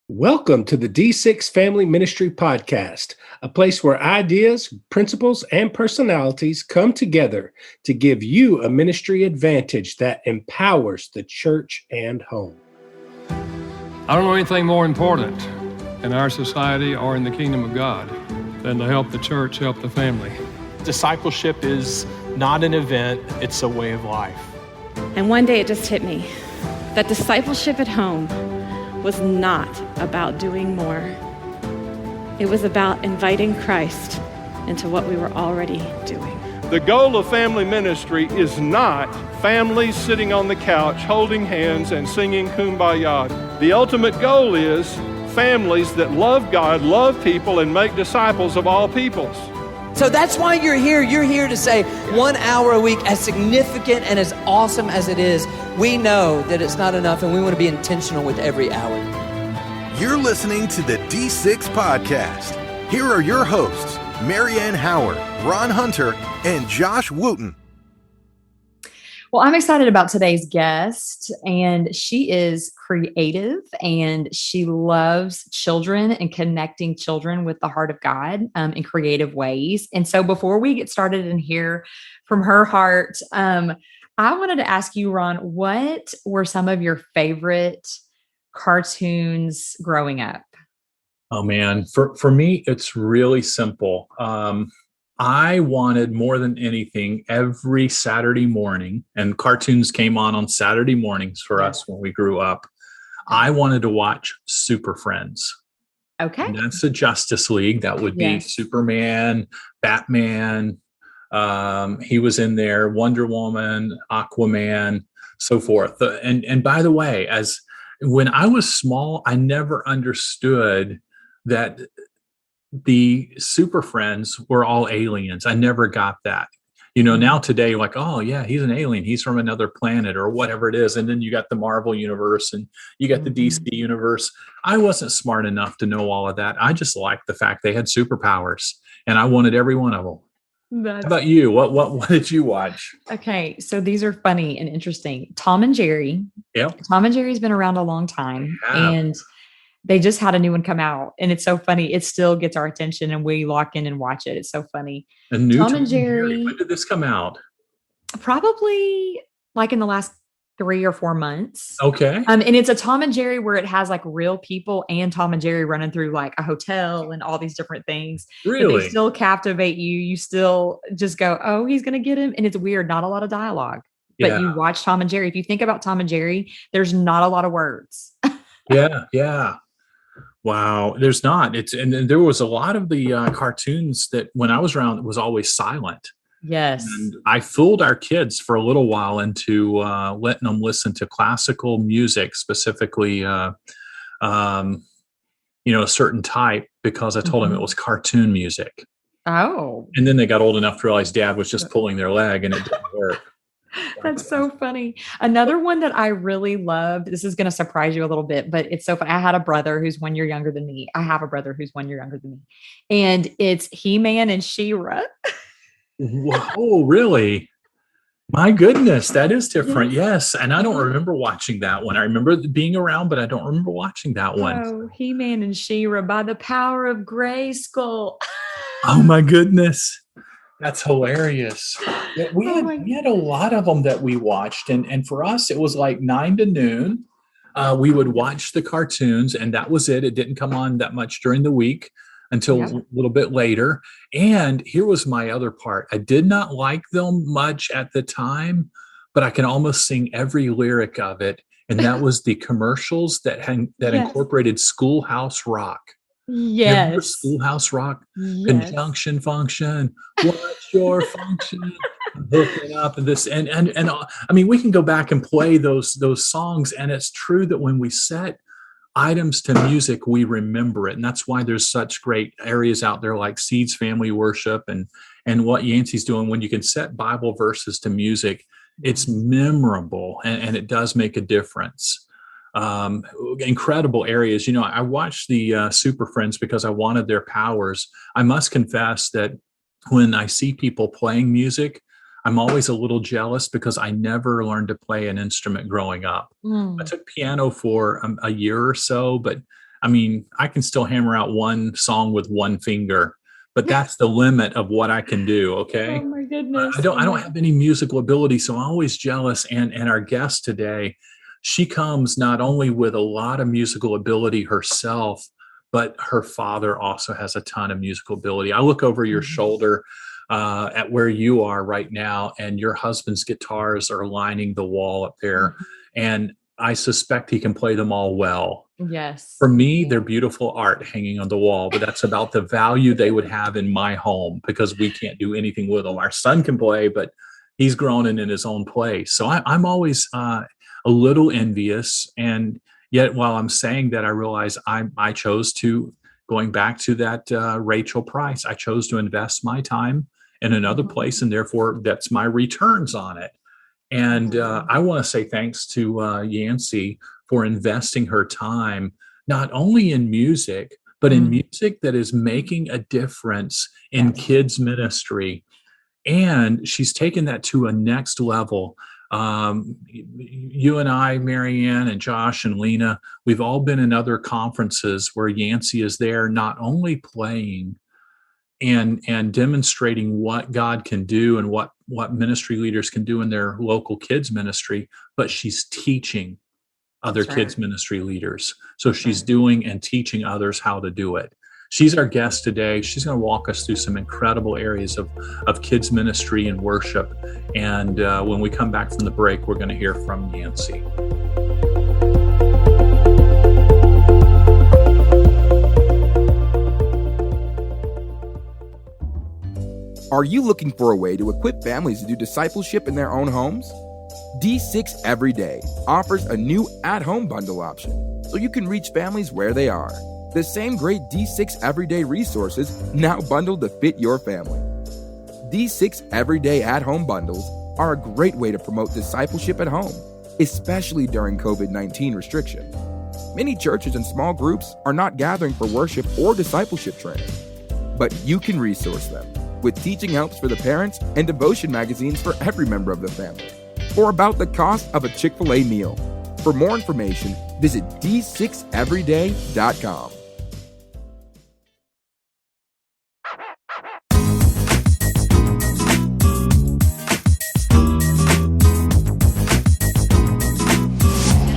Welcome to the D6 Family Ministry Podcast, a place where ideas, principles, and personalities come together to give you a ministry advantage that empowers the church and home. I don't know anything more important in our society or in the kingdom of God than to help the church, help the family. Discipleship is not an event, it's a way of life. And one day it just hit me that discipleship at home was not about doing more. It was about inviting Christ into what we were already doing. The goal of family ministry is not families sitting on the couch holding hands and singing Kumbaya. The ultimate goal is families that love God, love people, and make disciples of all peoples. So that's why you're here. You're here to say 1 hour a week, as significant and as awesome as it is, we know that it's not enough and we want to be intentional with every hour. You're listening to the D6 Podcast. Here are your hosts, Marianne Howard, Ron Hunter, and Josh Wooten. Well, I'm excited about today's guest, and she is creative and she loves children and connecting children with the heart of God in creative ways. And so before we get started and hear from her heart, I wanted to ask you, Ron, what were some of your favorite cartoons growing up? Oh man, for me, it's really simple. I wanted more than anything every Saturday morning, and cartoons came on Saturday mornings for us when we grew up. I wanted to watch Super Friends. Okay. And that's the Justice League. That would be Superman, Batman. He was in there, Wonder Woman, Aquaman, so forth. And by the way, when I was small, I never understood that the Super Friends were all aliens. I never got that. You know, now today, like, oh yeah, he's an alien. He's from another planet or whatever it is. And then you got the Marvel universe and you got the DC universe. I wasn't smart enough to know all of that. I just liked the fact they had superpowers and I wanted every one of them. How about you? What did you watch? Okay, so these are funny and interesting. Tom and Jerry. Yep. Tom and Jerry's been around a long time, and they just had a new one come out, and it's so funny. It still gets our attention, and we lock in and watch it. It's so funny. A new Tom and Jerry. When did this come out? Probably like in the last 3 or 4 months. Okay. And it's a Tom and Jerry where it has like real people and Tom and Jerry running through like a hotel and all these different things. Really? But they still captivate you. You still just go, oh, he's going to get him. And it's weird. Not a lot of dialogue, but you watch Tom and Jerry. If you think about Tom and Jerry, there's not a lot of words. Yeah. Wow. There's not. And there was a lot of the cartoons that when I was around, it was always silent. Yes. And I fooled our kids for a little while into letting them listen to classical music, specifically, a certain type, because I told them it was cartoon music. Oh. And then they got old enough to realize Dad was just pulling their leg and it didn't work. That's so funny. Another one that I really loved, this is going to surprise you a little bit, but it's so funny. I had a brother who's 1 year younger than me. I have a brother who's 1 year younger than me. And it's He-Man and She-Ra. Whoa, really? My goodness, that is different. Yes. And I don't remember watching that one. I remember being around, but I don't remember watching that one. Oh, He-Man and She-Ra by the power of Grayskull. Oh my goodness. That's hilarious. We had a lot of them that we watched. And for us, it was like 9 to noon. We would watch the cartoons and that was it. It didn't come on that much during the week until a little bit later. And here was my other part. I did not like them much at the time, but I can almost sing every lyric of it. And that was the commercials that incorporated Schoolhouse Rock. Yes. Remember Schoolhouse Rock? Yes. Conjunction function. What's your function? Hooking up and this and I mean, we can go back and play those songs, and it's true that when we set items to music, we remember it. And that's why there's such great areas out there like Seeds Family Worship and what Yancy's doing. When you can set Bible verses to music, it's memorable and it does make a difference. Incredible areas. You know, I watched the Super Friends because I wanted their powers. I must confess that when I see people playing music, I'm always a little jealous because I never learned to play an instrument growing up. I took piano for a year or so, but I mean, I can still hammer out one song with one finger, but that's the limit of what I can do. Okay. Oh my goodness. I don't have any musical ability, so I'm always jealous. And our guest today, she comes not only with a lot of musical ability herself, but her father also has a ton of musical ability. I look over your shoulder at where you are right now, and your husband's guitars are lining the wall up there. And I suspect he can play them all well. Yes. For me, they're beautiful art hanging on the wall, but that's about the value they would have in my home because we can't do anything with them. Our son can play, but he's grown in his own place. So I'm always a little envious. And yet, while I'm saying that, I realize I chose to, going back to that Rachel Price, I chose to invest my time in another place, and therefore that's my returns on it. And I want to say thanks to Yancy for investing her time, not only in music, but in music that is making a difference in kids ministry. And she's taken that to a next level. You and I, Marianne and Josh and Lena, we've all been in other conferences where Yancy is there, not only playing and demonstrating what God can do and what ministry leaders can do in their local kids ministry, but she's teaching other kids ministry leaders. So she's doing and teaching others how to do it. She's our guest today. She's going to walk us through some incredible areas of kids ministry and worship. And when we come back from the break, we're going to hear from Yancy. Are you looking for a way to equip families to do discipleship in their own homes? D6 Everyday offers a new at-home bundle option so you can reach families where they are. The same great D6 Everyday resources now bundled to fit your family. D6 Everyday at-home bundles are a great way to promote discipleship at home, especially during COVID-19 restriction. Many churches and small groups are not gathering for worship or discipleship training, but you can resource them with teaching helps for the parents and devotion magazines for every member of the family, or about the cost of a Chick-fil-A meal. For more information, visit d6everyday.com.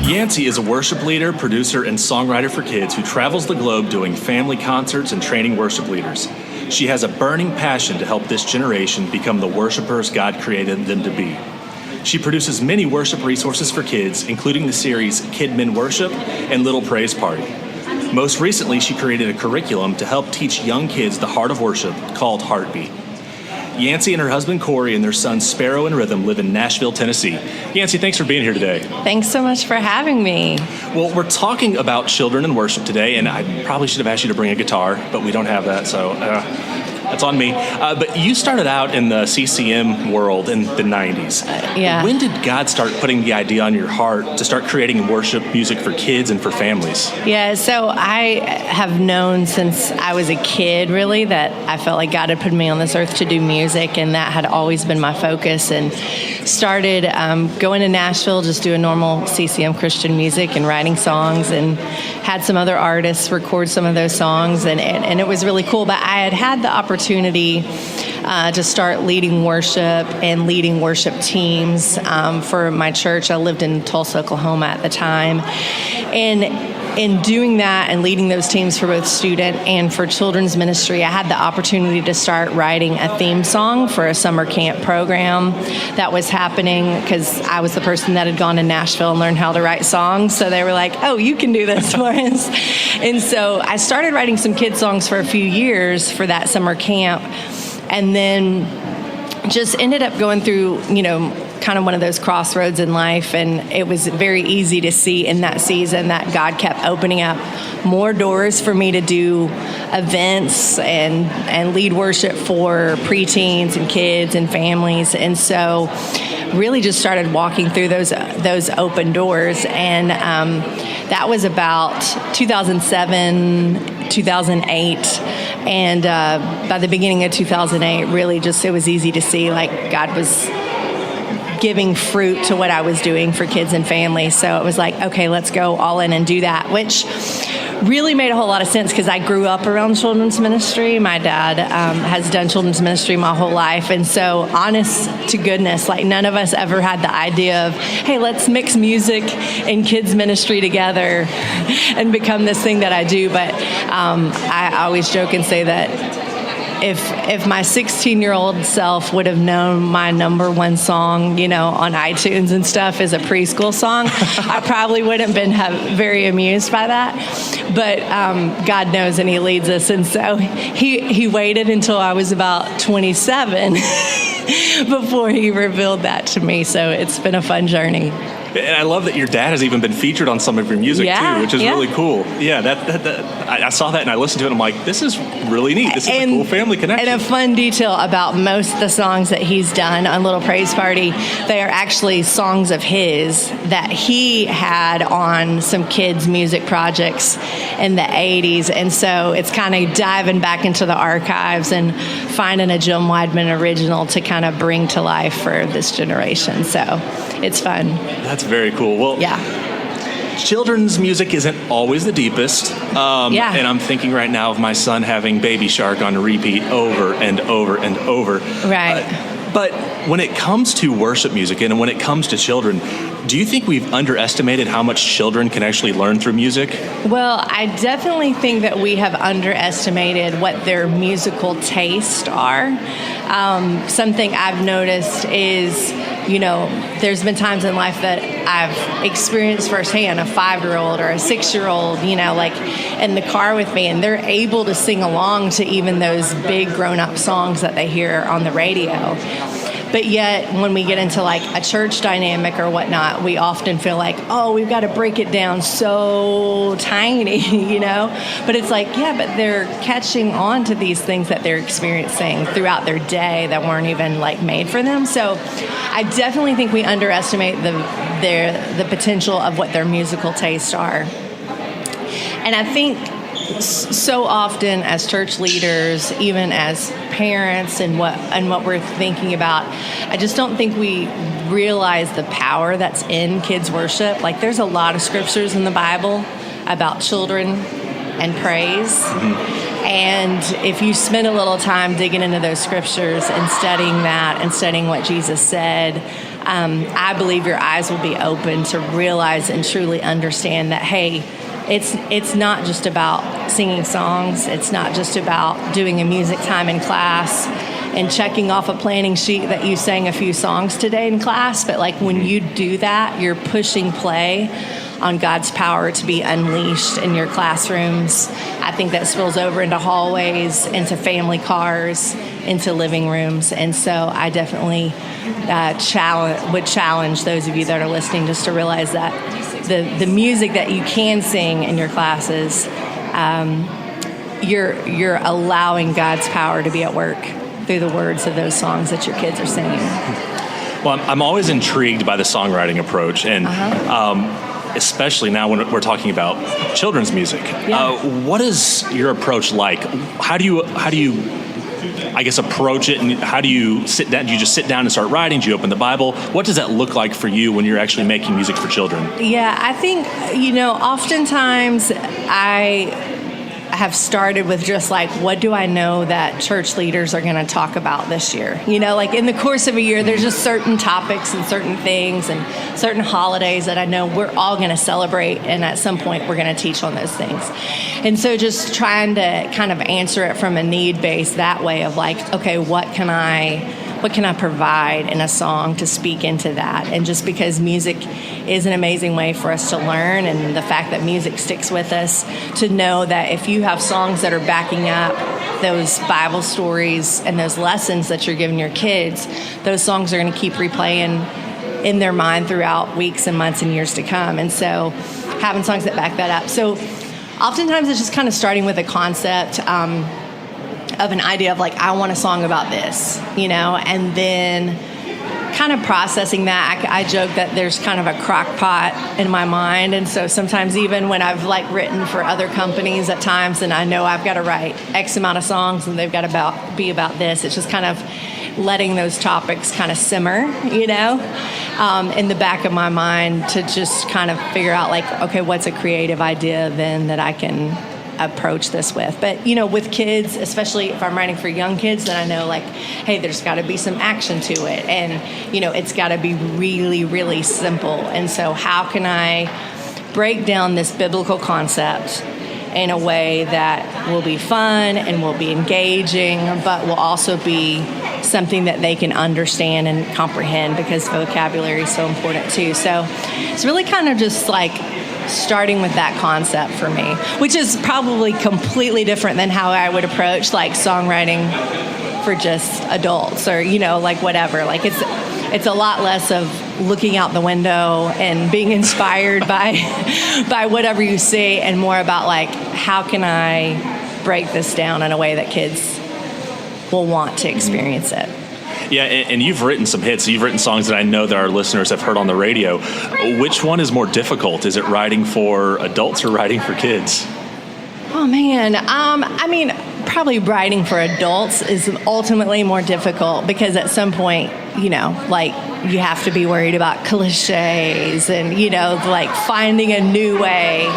Yancy is a worship leader, producer, and songwriter for kids who travels the globe doing family concerts and training worship leaders. She has a burning passion to help this generation become the worshipers God created them to be. She produces many worship resources for kids, including the series Kid Men Worship and Little Praise Party. Most recently, she created a curriculum to help teach young kids the heart of worship called Heartbeat. Yancy and her husband Corey and their sons Sparrow and Rhythm live in Nashville, Tennessee. Yancy, thanks for being here today. Thanks so much for having me. Well, we're talking about children and worship today, and I probably should have asked you to bring a guitar, but we don't have that, so that's on me. But you started out in the CCM world in the 90s. Yeah. When did God start putting the idea on your heart to start creating worship music for kids and for families? Yeah, so I have known since I was a kid, really, that I felt like God had put me on this earth to do music, and that had always been my focus. And started going to Nashville, just doing normal CCM Christian music and writing songs, and had some other artists record some of those songs, and it was really cool. But I had the opportunity to start leading worship and leading worship teams for my church. I lived in Tulsa, Oklahoma at the time. And in doing that and leading those teams for both student and for children's ministry, I had the opportunity to start writing a theme song for a summer camp program that was happening because I was the person that had gone to Nashville and learned how to write songs. So they were like, oh, you can do this for us. And so I started writing some kid songs for a few years for that summer camp, and then just ended up going through, kind of one of those crossroads in life. And it was very easy to see in that season that God kept opening up more doors for me to do events and lead worship for preteens and kids and families. And so really just started walking through those open doors. And that was about 2007, 2008. And by the beginning of 2008, really just, it was easy to see like God was giving fruit to what I was doing for kids and families. So it was like, okay, let's go all in and do that, which really made a whole lot of sense because I grew up around children's ministry. My dad has done children's ministry my whole life. And so honest to goodness, like none of us ever had the idea of, hey, let's mix music and kids ministry together and become this thing that I do. But I always joke and say that if my 16-year-old self would have known my number one song, on iTunes and stuff is a preschool song, I probably wouldn't have been very amused by that. But God knows, and He leads us. And so He waited until I was about 27 before He revealed that to me. So it's been a fun journey. And I love that your dad has even been featured on some of your music too, which is really cool. Yeah, I saw that and I listened to it and I'm like, this is really neat. This is a cool family connection. And a fun detail about most of the songs that he's done on Little Praise Party, they are actually songs of his that he had on some kids' music projects in the 80s. And so it's kind of diving back into the archives and finding a Jim Weidman original to kind of bring to life for this generation. So it's fun. That's very cool. Well, children's music isn't always the deepest. And I'm thinking right now of my son having Baby Shark on repeat over and over and over. Right. But when it comes to worship music and when it comes to children, do you think we've underestimated how much children can actually learn through music? Well, I definitely think that we have underestimated what their musical tastes are. Something I've noticed is, there's been times in life that I've experienced firsthand a 5-year-old or a 6-year-old, like in the car with me, and they're able to sing along to even those big grown-up songs that they hear on the radio. But yet, when we get into like a church dynamic or whatnot, we often feel like, oh, we've got to break it down so tiny, But it's like, but they're catching on to these things that they're experiencing throughout their day that weren't even like made for them. So I definitely think we underestimate the potential of what their musical tastes are. And I think so often as church leaders, even as parents and what we're thinking about, I just don't think we realize the power that's in kids' worship. Like there's a lot of scriptures in the Bible about children and praise. Mm-hmm. And if you spend a little time digging into those scriptures and studying that and studying what Jesus said, I believe your eyes will be open to realize and truly understand that, hey, it's not just about singing songs. It's not just about doing a music time in class and checking off a planning sheet that you sang a few songs today in class. But like when you do that, you're pushing play on God's power to be unleashed in your classrooms. I think that spills over into hallways, into family cars, into living rooms. And so I definitely would challenge those of you that are listening just to realize that the music that you can sing in your classes, you're allowing God's power to be at work through the words of those songs that your kids are singing. Well, I'm always intrigued by the songwriting approach, and especially now when we're talking about children's music. What is your approach like? How do you I guess approach it, and how do you sit down? Do you just sit down and start writing? Do you open the Bible? What does that look like for you when you're actually making music for children? Yeah, I think, oftentimes I have started with just like, what do I know that church leaders are going to talk about this year? Like in the course of a year, there's just certain topics and certain things and certain holidays that I know we're all going to celebrate, and at some point we're going to teach on those things. And so just trying to kind of answer it from a need base that way of like, okay, what can I provide in a song to speak into that? And just because music is an amazing way for us to learn, and the fact that music sticks with us, to know that if you have songs that are backing up those Bible stories and those lessons that you're giving your kids, those songs are going to keep replaying in their mind throughout weeks and months and years to come. And so having songs that back that up. So oftentimes it's just kind of starting with a concept of an idea of like, I want a song about this, and then kind of processing that. I joke that there's kind of a crock pot in my mind. And so sometimes even when I've like written for other companies at times, and I know I've got to write X amount of songs and they've got to be about this, it's just kind of letting those topics kind of simmer, in the back of my mind to just kind of figure out, like, okay, what's a creative idea then that I can approach this with. But, you know, with kids, especially if I'm writing for young kids, then I know, like, hey, there's got to be some action to it. And, you know, it's got to be really, really simple. And so how can I break down this biblical concept in a way that will be fun and will be engaging, but will also be something that they can understand and comprehend, because vocabulary is so important too. So it's really kind of just like starting with that concept for me, which is probably completely different than how I would approach like songwriting for just adults, or, you know, like whatever. Like it's a lot less of looking out the window and being inspired by whatever you see, and more about like, how can I break this down in a way that kids will want to experience it. Yeah, and you've written some hits. You've written songs that I know that our listeners have heard on the radio. Which one is more difficult? Is it writing for adults or writing for kids? Oh, man. I mean, probably writing for adults is ultimately more difficult, because at some point, you know, like, you have to be worried about cliches and, you know, like finding a new way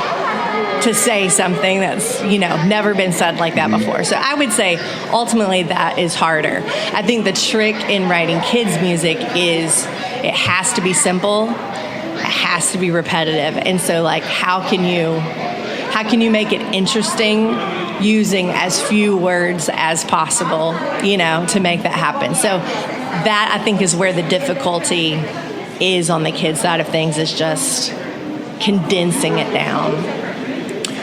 to say something that's, you know, never been said like that before. So I would say ultimately that is harder. I think the trick in writing kids music is it has to be simple, it has to be repetitive. And so, like, how can you make it interesting using as few words as possible, you know, to make that happen. So that, I think, is where the difficulty is on the kids side of things, is just condensing it down.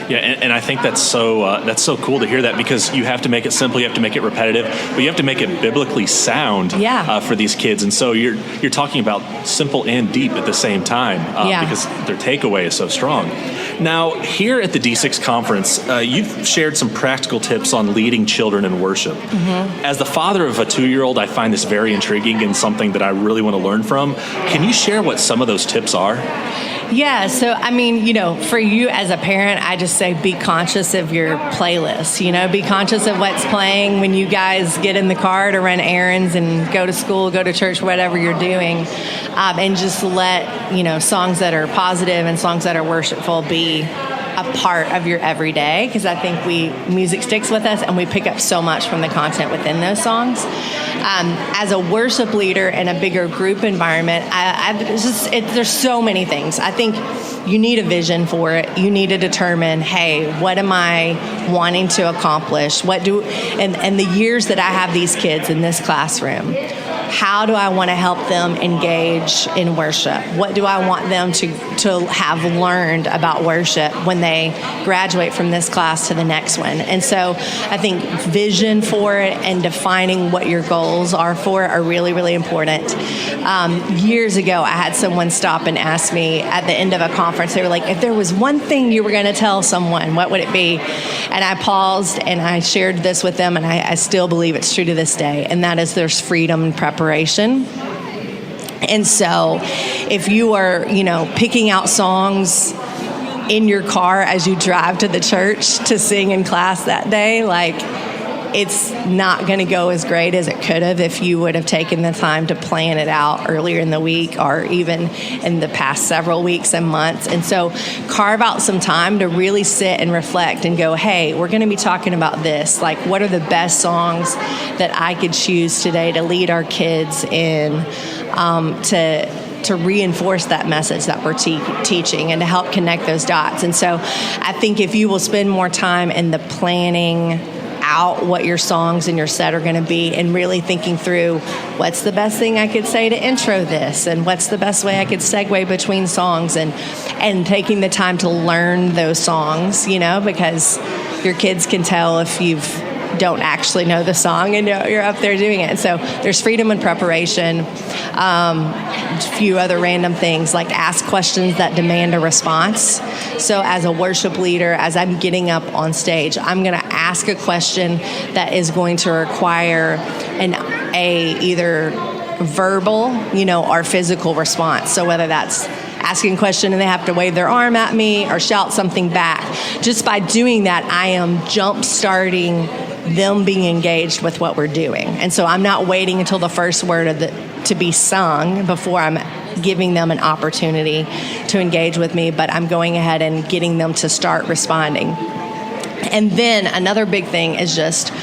Yeah, and I think that's so cool to hear that, because you have to make it simple, you have to make it repetitive, but you have to make it biblically sound for these kids. And so you're talking about simple and deep at the same time, because their takeaway is so strong. Now, here at the D6 conference, you've shared some practical tips on leading children in worship. Mm-hmm. As the father of a 2-year-old, I find this very intriguing and something that I really want to learn from. Can you share what some of those tips are? Yeah, so I mean, you know, for you as a parent, I just say be conscious of your playlist. You know, be conscious of what's playing when you guys get in the car to run errands and go to school, go to church, whatever you're doing, and just let, you know, songs that are positive and songs that are worshipful be a part of your everyday, because I think music sticks with us and we pick up so much from the content within those songs. As a worship leader in a bigger group environment, there's so many things. I think you need a vision for it. You need to determine, hey, what am I wanting to accomplish? And the years that I have these kids in this classroom, how do I want to help them engage in worship? What do I want them to have learned about worship when they graduate from this class to the next one? And so I think vision for it and defining what your goals are for it are really, really important. Years ago, I had someone stop and ask me at the end of a conference, they were like, if there was one thing you were going to tell someone, what would it be? And I paused and I shared this with them, and I still believe it's true to this day, and that is there's freedom and preparation. And so if you are, you know, picking out songs in your car as you drive to the church to sing in class that day, like, it's not going to go as great as it could have if you would have taken the time to plan it out earlier in the week, or even in the past several weeks and months. And so carve out some time to really sit and reflect and go, hey, we're going to be talking about this. Like, what are the best songs that I could choose today to lead our kids in, to reinforce that message that we're teaching, and to help connect those dots. And so I think if you will spend more time in the planning out what your songs and your set are going to be, and really thinking through what's the best thing I could say to intro this, and what's the best way I could segue between songs, and taking the time to learn those songs, you know, because your kids can tell if you don't actually know the song and you're up there doing it. And so there's freedom and preparation. A few other random things, like ask questions that demand a response. So as a worship leader, as I'm getting up on stage, I'm going to ask a question that is going to require either verbal, you know, or physical response. So whether that's asking a question and they have to wave their arm at me or shout something back. Just by doing that, I am jump-starting them being engaged with what we're doing. And so I'm not waiting until the first word to be sung before I'm not giving them an opportunity to engage with me, but I'm going ahead and getting them to start responding. And then another big thing is just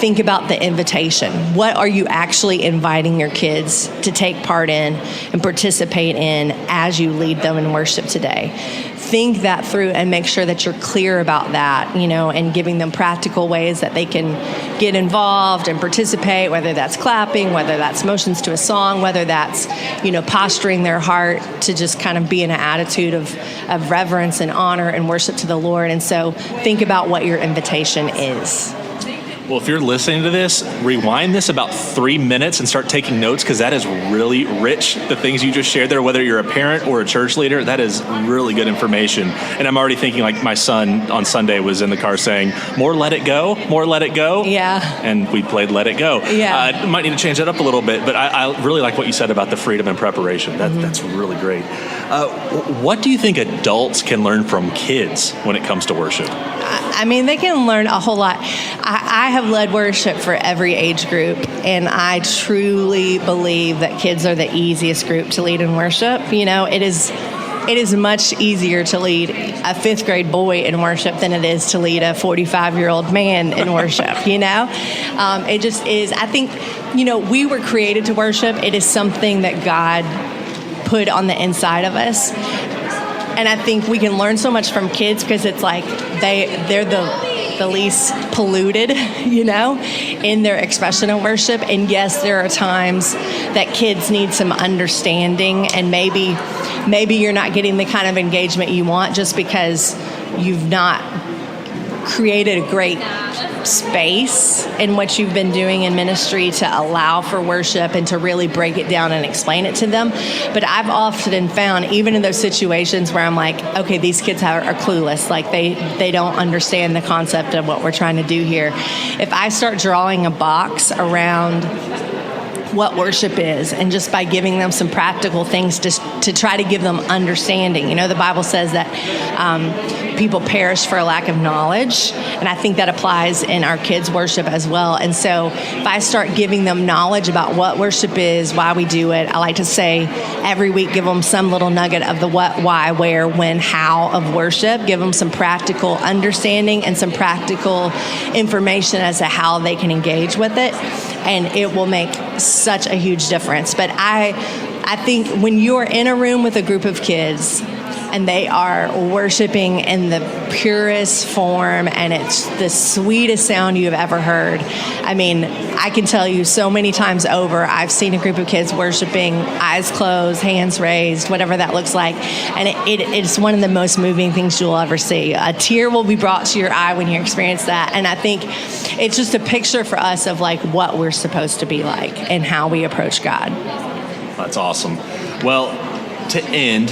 think about the invitation. What are you actually inviting your kids to take part in and participate in as you lead them in worship today? Think that through and make sure that you're clear about that, and giving them practical ways that they can get involved and participate, whether that's clapping, whether that's motions to a song, whether that's, posturing their heart to just kind of be in an attitude of reverence and honor and worship to the Lord. And so think about what your invitation is. Well, if you're listening to this, rewind this about 3 minutes and start taking notes, because that is really rich, the things you just shared there, whether you're a parent or a church leader. That is really good information. And I'm already thinking, like, my son on Sunday was in the car saying, more let it go, more let it go. Yeah. And we played Let It Go. Yeah. Might need to change that up a little bit, but I really like what you said about the freedom and preparation. That's really great. What do you think adults can learn from kids when it comes to worship? I mean, they can learn a whole lot. I have led worship for every age group, and I truly believe that kids are the easiest group to lead in worship. It is much easier to lead a 5th grade boy in worship than it is to lead a 45-year-old man in worship, It just is. I think, we were created to worship. It is something that God put on the inside of us. And I think we can learn so much from kids because it's like they're the least polluted, in their expression of worship. And yes, there are times that kids need some understanding, and maybe you're not getting the kind of engagement you want just because you've not created a great space in what you've been doing in ministry to allow for worship and to really break it down and explain it to them. But I've often found, even in those situations where I'm like, okay, these kids are clueless, like they don't understand the concept of what we're trying to do here. If I start drawing a box around what worship is, and just by giving them some practical things to try to give them understanding. The Bible says that people perish for a lack of knowledge, and I think that applies in our kids' worship as well. And so if I start giving them knowledge about what worship is, why we do it, I like to say every week, give them some little nugget of the what, why, where, when, how of worship, give them some practical understanding and some practical information as to how they can engage with it. And it will make such a huge difference. But I think when you're in a room with a group of kids and they are worshiping in the purest form and it's the sweetest sound you have ever heard, I mean, I can tell you so many times over, I've seen a group of kids worshiping, eyes closed, hands raised, whatever that looks like. And it's one of the most moving things you'll ever see. A tear will be brought to your eye when you experience that. And I think it's just a picture for us of like what we're supposed to be like and how we approach God. That's awesome. Well, to end,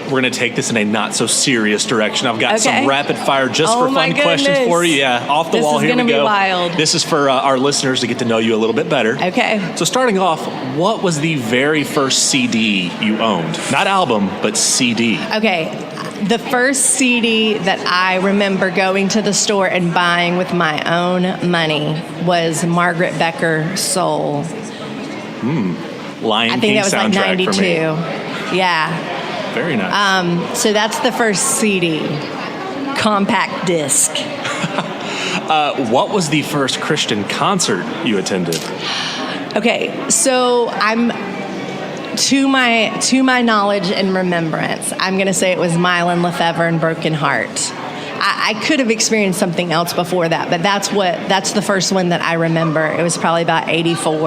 we're going to take this in a not so serious direction. I've got some rapid fire just for fun questions for you. Yeah, off the wall. Here we go. This is going to be wild. This is for our listeners to get to know you a little bit better. Okay. So starting off, what was the very first CD you owned? Not album, but CD. Okay. The first CD that I remember going to the store and buying with my own money was Margaret Becker Soul. Lion I think King that was like soundtrack 92. for me. Yeah. Very nice. So that's the first CD, compact disc. What was the first Christian concert you attended? Okay, so I'm to my knowledge and remembrance, I'm going to say it was Mylon Lefevre and Broken Heart. I could have experienced something else before that, but that's the first one that I remember. It was probably about 84,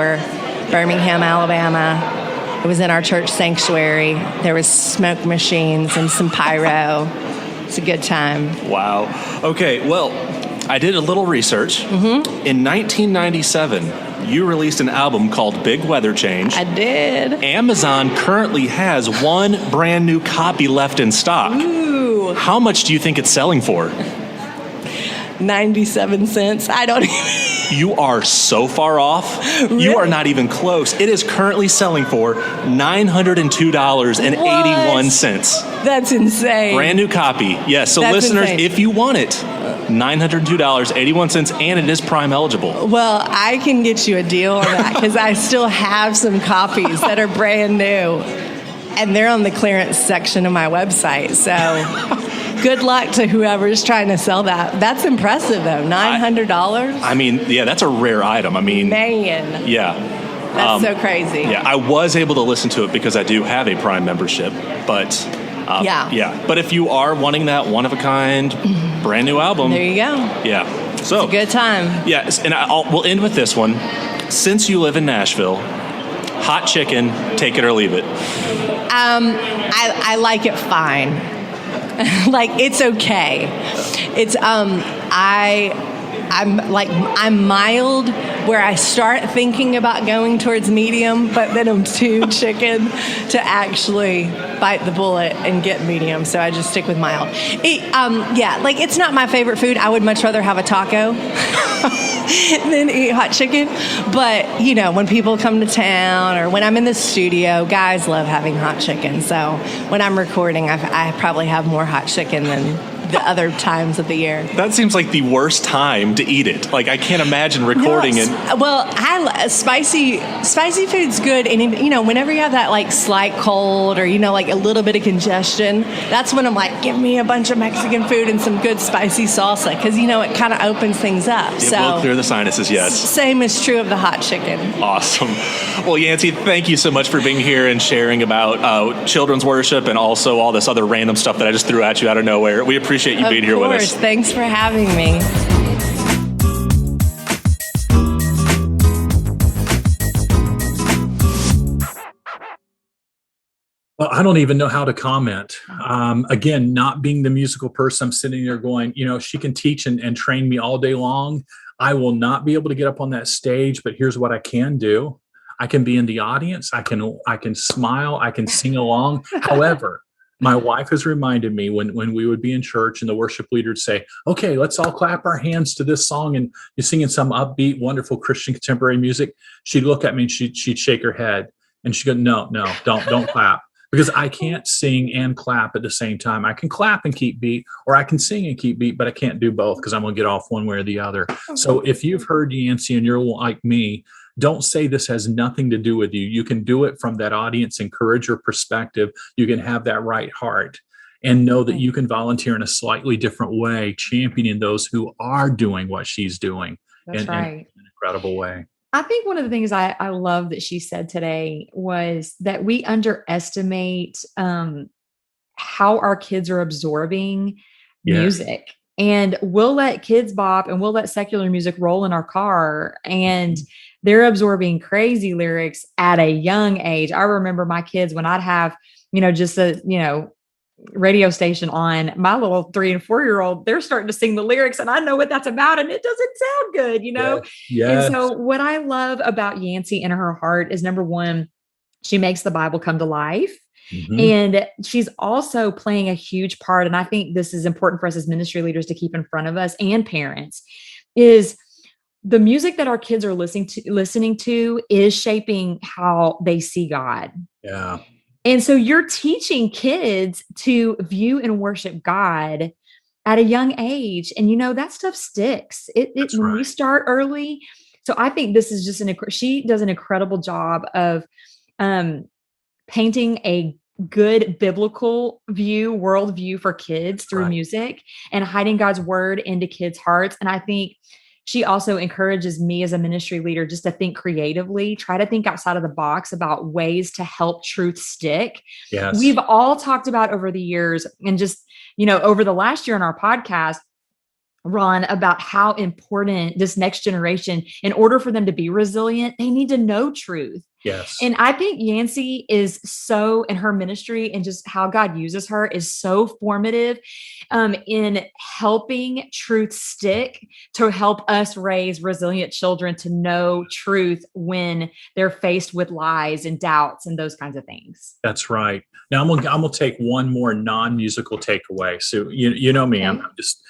Birmingham, Alabama. It was in our church sanctuary. There was smoke machines and some pyro. It's a good time. Wow. Okay, well, I did a little research. In 1997, you released an album called Big Weather Change. I did. Amazon currently has one brand new copy left in stock. Ooh. How much do you think it's selling for? 97 cents. I don't even... You are so far off. Really? You are not even close. It is currently selling for $902.81. That's insane. Brand new copy. Yes. So that's listeners, insane. if you want it, $902.81, and it is Prime eligible. Well, I can get you a deal on that because I still have some copies that are brand new. and they're on the clearance section of my website. So good luck to whoever's trying to sell that. That's impressive, though. $900. I mean, yeah, that's a rare item. I mean, man, yeah, that's so crazy. Yeah, I was able to listen to it because I do have a Prime membership, but yeah. But if you are wanting that one of a kind, brand new album, there you go. Yeah, so it's a good time. Yes, and we'll end with this one. Since you live in Nashville, hot chicken, take it or leave it. I like it fine. Like, it's okay. It's I'm mild, where I start thinking about going towards medium, but then I'm too chicken to actually bite the bullet and get medium. So I just stick with mild. It's not my favorite food. I would much rather have a taco than eat hot chicken. But, you know, when people come to town or when I'm in the studio, guys love having hot chicken. So when I'm recording, I probably have more hot chicken than the other times of the year. That seems like the worst time to eat it. Like, I can't imagine recording it. Well, spicy food's good, and you know, whenever you have that like slight cold or like a little bit of congestion, that's when I'm like, give me a bunch of Mexican food and some good spicy salsa, because it kind of opens things up. It will clear the sinuses. Yes. Same is true of the hot chicken. Awesome. Well, Yancy, thank you so much for being here and sharing about children's worship and also all this other random stuff that I just threw at you out of nowhere. We appreciate you being here with us. Thanks for having me. Well, I don't even know how to comment. Again, not being the musical person, I'm sitting there going, she can teach and train me all day long. I will not be able to get up on that stage, but here's what I can do. I can be in the audience. I can smile. I can sing along. However, my wife has reminded me when we would be in church and the worship leader would say, okay, let's all clap our hands to this song, and you're singing some upbeat, wonderful Christian contemporary music. She'd look at me and she'd shake her head and she'd go, no, don't clap. Because I can't sing and clap at the same time. I can clap and keep beat, or I can sing and keep beat, but I can't do both because I'm going to get off one way or the other. So if you've heard Yancy and you're like me, don't say this has nothing to do with you. You can do it from that audience encourager perspective. You can have that right heart and know that you can volunteer in a slightly different way, championing those who are doing what she's doing in an incredible way. I think one of the things I love that she said today was that we underestimate how our kids are absorbing music. And we'll let kids bop and we'll let secular music roll in our car, and they're absorbing crazy lyrics at a young age. I remember my kids, when I'd have, just a, radio station on, my little 3 and 4-year-old, they're starting to sing the lyrics and I know what that's about and it doesn't sound good, Yes. And so what I love about Yancy and her heart is, number one, she makes the Bible come to life. Mm-hmm. And she's also playing a huge part. And I think this is important for us as ministry leaders to keep in front of us and parents, is the music that our kids are listening to is shaping how they see God. Yeah. And so you're teaching kids to view and worship God at a young age. And that stuff sticks. When we start early. So I think this is just she does an incredible job of painting a good biblical worldview for kids through music and hiding God's word into kids' hearts. And I think she also encourages me as a ministry leader just to think creatively, try to think outside of the box about ways to help truth stick. Yes. We've all talked about over the years and just, over the last year in our podcast, Ron, about how important this next generation, in order for them to be resilient, they need to know truth. Yes. And I think Yancy is so, in her ministry and just how God uses her, is so formative in helping truth stick, to help us raise resilient children to know truth when they're faced with lies and doubts and those kinds of things. That's right. Now I'm gonna take one more non-musical takeaway. So you know me, I'm just,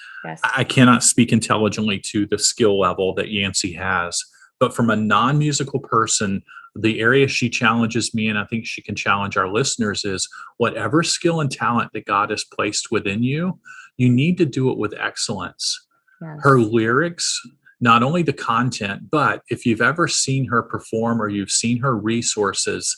I cannot speak intelligently to the skill level that Yancy has, but from a non-musical person, the area she challenges me, and I think she can challenge our listeners, is whatever skill and talent that God has placed within you, you need to do it with excellence. Yes. Her lyrics, not only the content, but if you've ever seen her perform or you've seen her resources,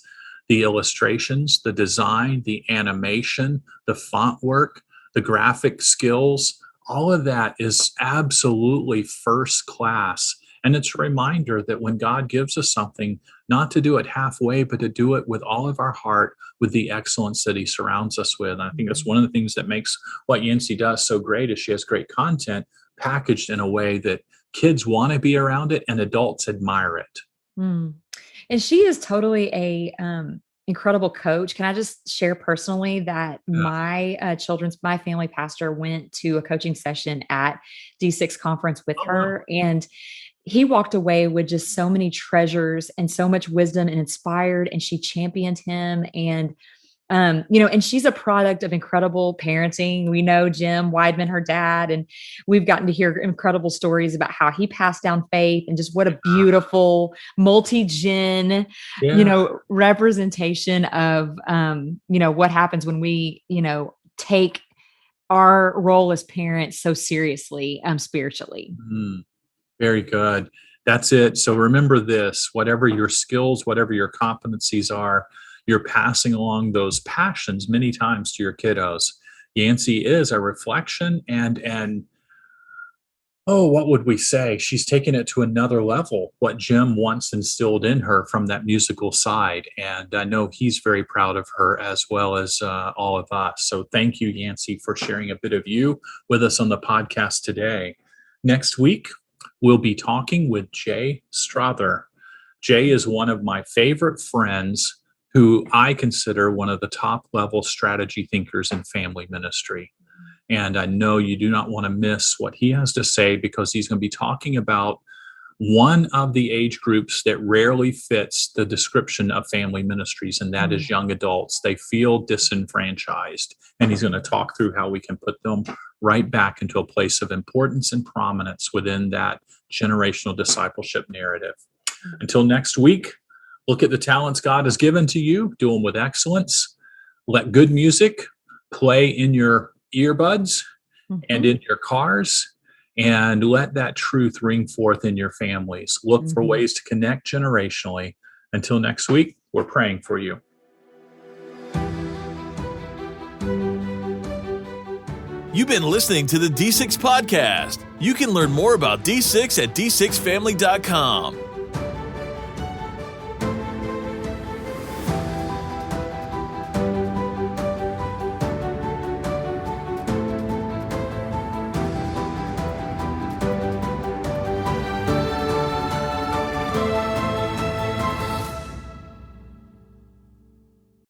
the illustrations, the design, the animation, the font work, the graphic skills, all of that is absolutely first class. And it's a reminder that when God gives us something, not to do it halfway, but to do it with all of our heart, with the excellence that he surrounds us with. And I think that's one of the things that makes what Yancy does so great is she has great content packaged in a way that kids want to be around it and adults admire it. Mm. And she is totally a incredible coach. Can I just share personally that my my family pastor went to a coaching session at D6 conference with her, and he walked away with just so many treasures and so much wisdom and inspired, and she championed him. And and she's a product of incredible parenting. We know Jim Weidman, her dad, and we've gotten to hear incredible stories about how he passed down faith and just what a beautiful multi-gen, representation of, what happens when we, take our role as parents so seriously, spiritually. Very good. That's it. So remember this, whatever your skills, whatever your competencies are, you're passing along those passions many times to your kiddos. Yancy is a reflection and what would we say? She's taken it to another level, what Jim once instilled in her from that musical side. And I know he's very proud of her as well as all of us. So thank you, Yancy, for sharing a bit of you with us on the podcast today. Next week, we'll be talking with Jay Strother. Jay is one of my favorite friends who I consider one of the top level strategy thinkers in family ministry. And I know you do not want to miss what he has to say, because he's going to be talking about one of the age groups that rarely fits the description of family ministries, and that is young adults. They feel disenfranchised, and he's going to talk through how we can put them right back into a place of importance and prominence within that generational discipleship narrative. Until next week, look at the talents God has given to you, do them with excellence. Let good music play in your earbuds and in your cars, and let that truth ring forth in your families. Look for ways to connect generationally. Until next week, we're praying for you. You've been listening to the D6 Podcast. You can learn more about D6 at d6family.com.